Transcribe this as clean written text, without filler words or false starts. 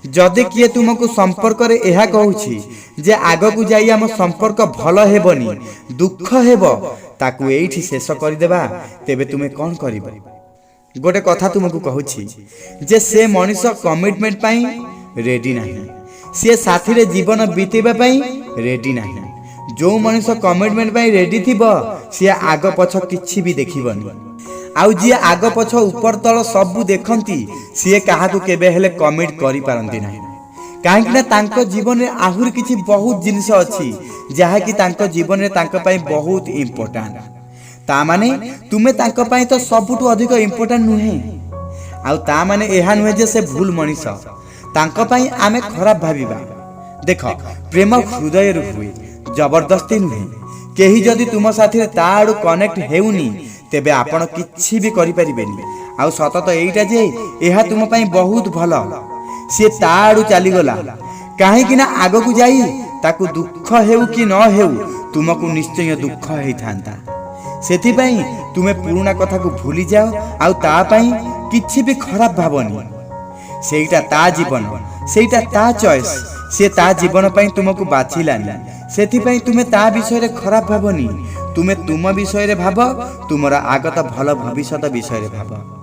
जदि किए तुमको संपर्क रे एहा कहूछि जे आगकू जाई आम संपर्क भल हेबनी दुख हेब ताकू एठी शेष करदेबा तेबे तुमे कौन करिबो। गोटे कथा तुमको कहूछि जे से मनीष कमिटमेंट पाई रेडी नाही, से साथी रे जीवन बीतेबा पाई रेडी नाही। जो मनीष कमिटमेंट पाई रेडी थिबो से आग पछ किछि भी देखिबनी। आउ जी आग पछ ऊपर तल सब देखती सी क्या केबे हेले कमिट करि पारंती नाही। काहेकि ना तांको जीवन रे आहुर किछि बहुत जिनिस अछि जहा कि तांको जीवन रे तांको पई बहुत इंपोर्टेंट। ता माने तुमे तांको पई तो सबुटु अधिक इंपोर्टेंट नुहे। आउ ता माने एहा नुहे जे से भूल मनीष तांको पई आमे खराब भाबिबा। देख प्रेम हृदय रु हुए, जबरदस्ती नुहे। केही जदि तुम साथी रे ताडू कनेक्ट हेउनी तेबे आपण किछि भी करि परिबेनी। आउ सत तो एइटा जे एहा तुम पई बहुत भलो से ताडू चली गला काहे कि ना आगो को जाई ताकू दुख हेउ कि न हेउ तुमको निश्चय दुख हेइ थांता। सेथि पई तुमे पुराना कथा को भूली जाओ आउ ता पई किछि भी खराब भाबनी। सेइटा ता जीवन, सेइटा ता चॉइस, से ता जीवन पई तुमको बाछिलानी। सेथि पई तुमे ता विषय रे खराब भाबनी, तुमे तुम विषय रे भाब, तुमरा आगत भल भविष्यत विषय रे भाब।